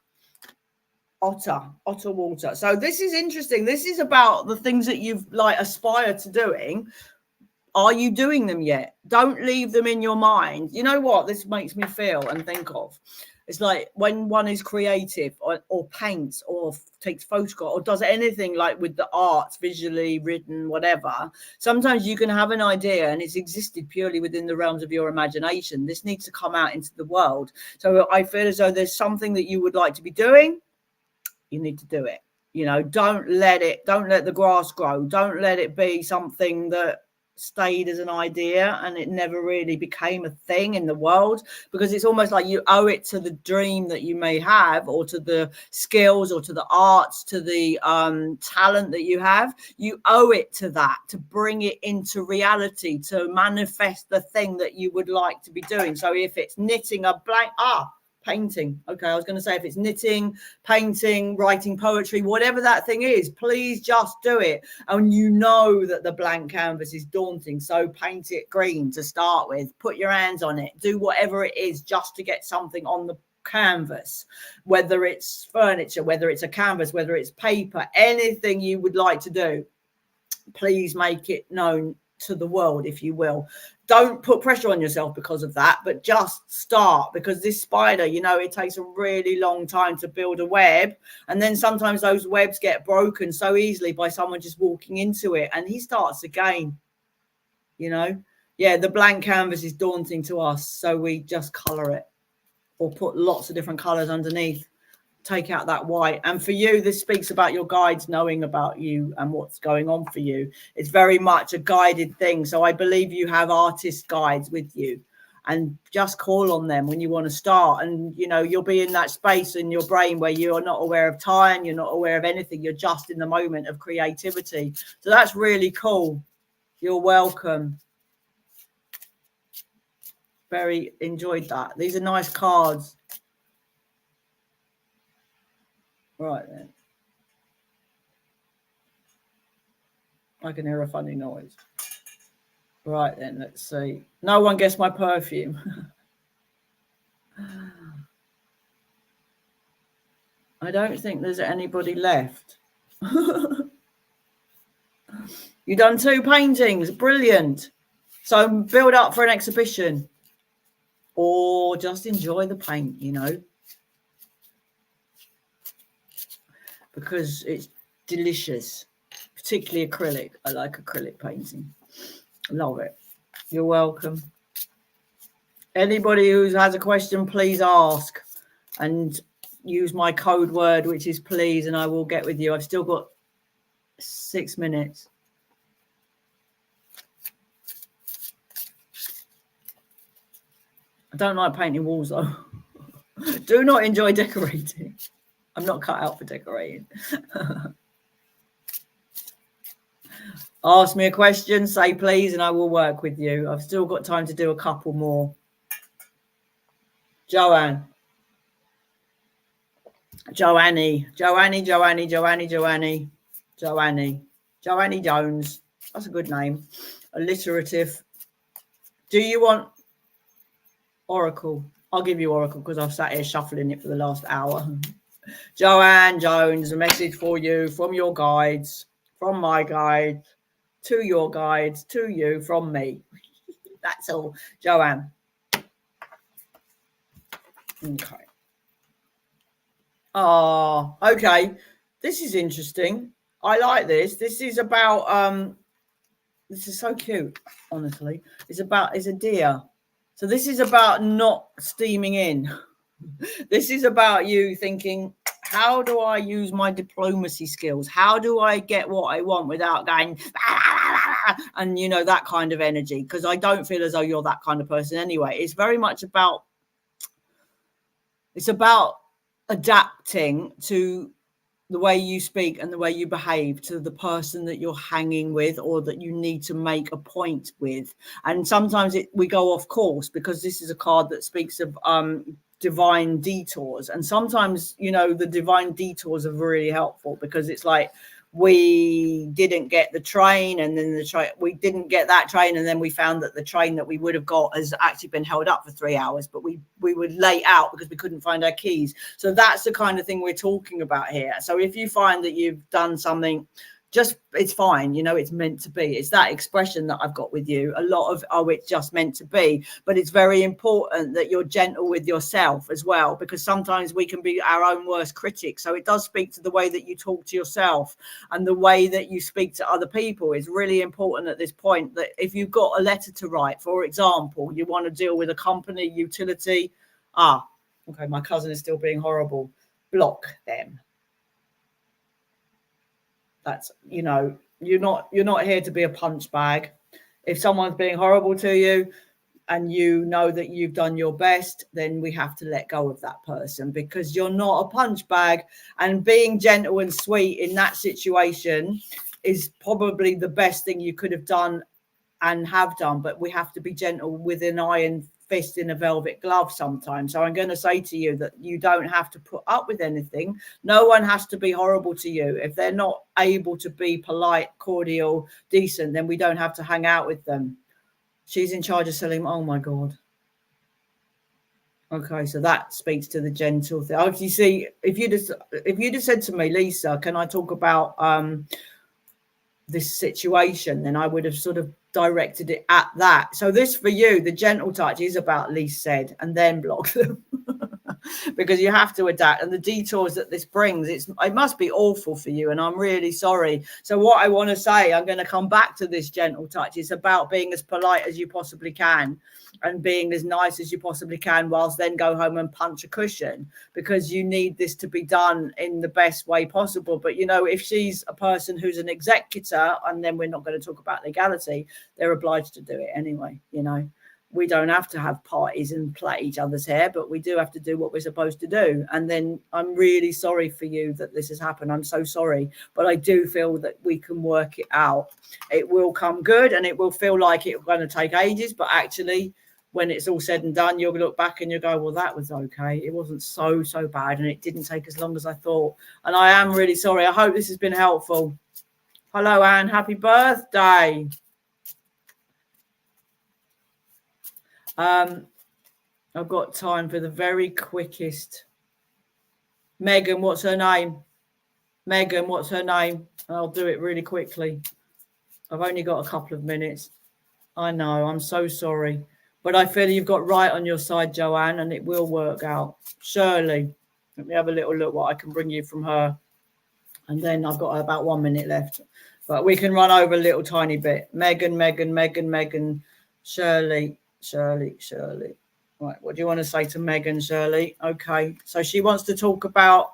water. So this is interesting. This is about the things that you've like aspired to doing. Are you doing them yet? Don't leave them in your mind. You know what this makes me feel and think of? It's like when one is creative or paints or takes photograph or does anything like with the arts, visually written, whatever. Sometimes you can have an idea and it's existed purely within the realms of your imagination. This needs to come out into the world. So I feel as though there's something that you would like to be doing. You need to do it. You know, don't let the grass grow. Don't let it be something that stayed as an idea and it never really became a thing in the world, because it's almost like you owe it to the dream that you may have, or to the skills, or to the arts, to the talent that you have. You owe it to that to bring it into reality, to manifest the thing that you would like to be doing. So if it's knitting a blank painting. Okay, I was going to say if it's knitting, painting, writing poetry, whatever that thing is, please just do it. And you know that the blank canvas is daunting, so paint it green to start with. Put your hands on it. Do whatever it is just to get something on the canvas, whether it's furniture, whether it's a canvas, whether it's paper, anything you would like to do. Please make it known to the world, if you will. Don't put pressure on yourself because of that, but just start, because this spider, you know, it takes a really long time to build a web, and then sometimes those webs get broken so easily by someone just walking into it, and he starts again. You know, yeah, the blank canvas is daunting to us, so we just color it or put lots of different colors underneath. Take out that white. And for you, this speaks about your guides knowing about you and what's going on for you. It's very much a guided thing. So I believe you have artist guides with you, and just call on them when you want to start. And, you know, you'll be in that space in your brain where you're not aware of time. You're not aware of anything. You're just in the moment of creativity. So that's really cool. You're welcome. Very enjoyed that. These are nice cards. Right then. I can hear a funny noise. Right then, let's see. No one guessed my perfume. I don't think there's anybody left. You've done 2 paintings. Brilliant. So build up for an exhibition. Or just enjoy the paint, you know. Because it's delicious, particularly acrylic. I like acrylic painting. Love it. You're welcome. Anybody who has a question, please ask, and use my code word, which is please, and I will get with you. I've still got 6 minutes. I don't like painting walls though. Do not enjoy decorating. I'm not cut out for decorating. Ask me a question, say please, and I will work with you. I've still got time to do a couple more. Joanne. Joanne Jones. That's a good name. Alliterative. Do you want Oracle? I'll give you Oracle because I've sat here shuffling it for the last hour. Joanne Jones, a message for you from your guides, from my guide, to your guides, to you, from me. That's all. Joanne. Okay. Oh, okay. This is interesting. I like this. This is about this is so cute, honestly. It's a deer. So this is about not steaming in. This is about you thinking, how do I use my diplomacy skills? How do I get what I want without going and you know, that kind of energy? Because I don't feel as though you're that kind of person anyway. It's very much about adapting to the way you speak and the way you behave to the person that you're hanging with or that you need to make a point with. And sometimes we go off course because this is a card that speaks of divine detours. And sometimes, you know, the divine detours are really helpful because it's like we didn't get the train and then we didn't get that train and then we found that the train that we would have got has actually been held up for 3 hours, but we were late out because we couldn't find our keys. So that's the kind of thing we're talking about here. So if you find that you've done something, just it's fine, you know, it's meant to be. It's that expression that I've got with you, a lot of it's just meant to be. But it's very important that you're gentle with yourself as well, because sometimes we can be our own worst critic. So it does speak to the way that you talk to yourself and the way that you speak to other people. Is really important at this point, that if you've got a letter to write, for example, you want to deal with a company, utility, okay, my cousin is still being horrible, block them. That's, you know, you're not here to be a punch bag. If someone's being horrible to you and you know that you've done your best, then we have to let go of that person because you're not a punch bag. And being gentle and sweet in that situation is probably the best thing you could have done and have done. But we have to be gentle with an iron fist in a velvet glove sometimes. So I'm going to say to you that you don't have to put up with anything. No one has to be horrible to you. If they're not able to be polite, cordial, decent, then we don't have to hang out with them. She's in charge of selling. Oh my God. Okay, so that speaks to the gentle thing. Oh, you see, if you'd have said to me, Lisa, can I talk about this situation, then I would have sort of directed it at that. So this for you, the gentle touch is about least said, and then block them because you have to adapt. And the detours that this brings, it must be awful for you, and I'm really sorry. So what I want to say, I'm going to come back to this gentle touch. It's about being as polite as you possibly can and being as nice as you possibly can, whilst then go home and punch a cushion, because you need this to be done in the best way possible. But, you know, if she's a person who's an executor, and then we're not going to talk about legality, they're obliged to do it anyway. You know, we don't have to have parties and plait each other's hair, but we do have to do what we're supposed to do. And then I'm really sorry for you that this has happened. I'm so sorry, but I do feel that we can work it out. It will come good, and it will feel like it's going to take ages, but actually, when it's all said and done, you'll look back and you'll go, well, that was okay. It wasn't so bad, and it didn't take as long as I thought. And I am really sorry. I hope this has been helpful. Hello, Anne. Happy birthday. I've got time for the very quickest. Megan, what's her name? Megan, what's her name? I'll do it really quickly. I've only got a couple of minutes. I know. I'm so sorry. But I feel you've got right on your side, Joanne, and it will work out. Shirley, let me have a little look what I can bring you from her. And then I've got about 1 minute left. But we can run over a little tiny bit. Megan, Shirley. Right, what do you want to say to Megan, Shirley? Okay, so she wants to talk about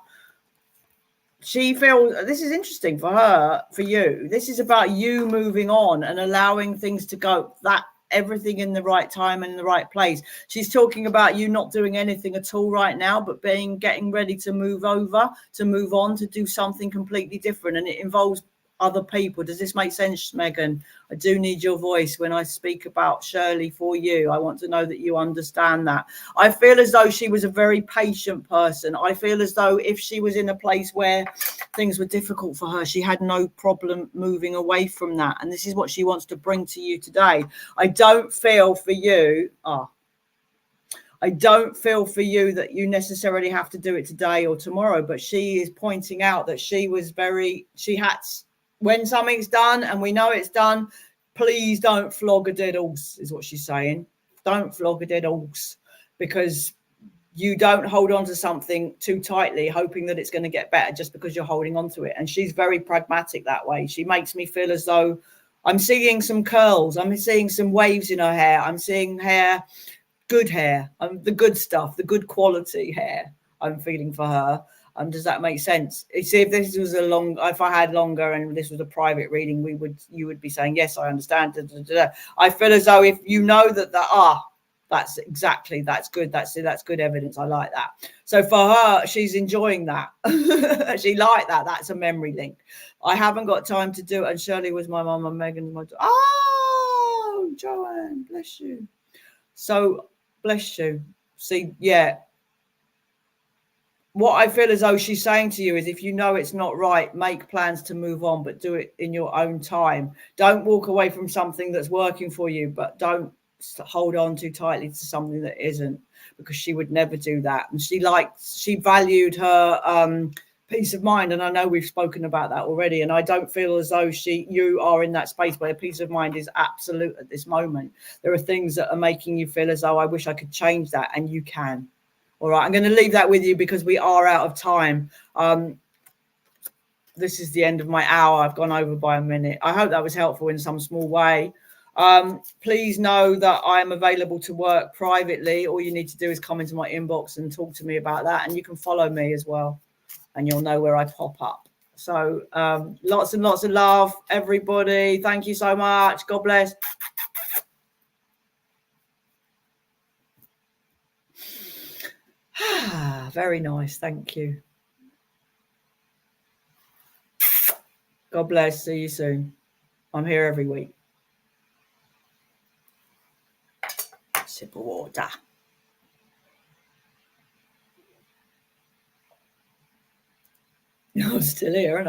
she feels this is interesting for her, for you. This is about you moving on and allowing things to go, that everything in the right time and in the right place. She's talking about you not doing anything at all right now, but getting ready to move over, to move on, to do something completely different. And it involves other people. Does this make sense, Megan? I do need your voice when I speak about Shirley for you. I want to know that you understand that. I feel as though she was a very patient person. I feel as though if she was in a place where things were difficult for her, she had no problem moving away from that. And this is what she wants to bring to you today. I don't feel for you. I don't feel for you that you necessarily have to do it today or tomorrow, but she is pointing out that when something's done and we know it's done, please don't flog a dead horse, is what she's saying. Don't flog a dead horse, because you don't hold on to something too tightly, hoping that it's going to get better just because you're holding on to it. And she's very pragmatic that way. She makes me feel as though I'm seeing some curls. I'm seeing some waves in her hair. I'm seeing hair, good hair, the good stuff, the good quality hair I'm feeling for her. Does that make sense? See, if this was if I had longer and this was a private reading, you would be saying, yes, I understand. I feel as though if you know that's good. That's good evidence. I like that. So for her, she's enjoying that. She liked that. That's a memory link. I haven't got time to do it. And Shirley was my mum and Megan was my daughter. Oh, Joanne, bless you. So bless you. See, yeah. What I feel as though she's saying to you is, if you know it's not right, make plans to move on, but do it in your own time. Don't walk away from something that's working for you, but don't hold on too tightly to something that isn't, because she would never do that. And she valued her peace of mind. And I know we've spoken about that already. And I don't feel as though you are in that space where peace of mind is absolute at this moment. There are things that are making you feel as though I wish I could change that, and you can. All right, I'm going to leave that with you because we are out of time. This is the end of my hour. I've gone over by a minute. I hope that was helpful in some small way. Please know that I'm available to work privately. All you need to do is come into my inbox and talk to me about that. And you can follow me as well, and you'll know where I pop up. So lots and lots of love, everybody. Thank you so much. God bless. Very nice. Thank you. God bless. See you soon. I'm here every week. Sip of water. I'm still here, aren't I?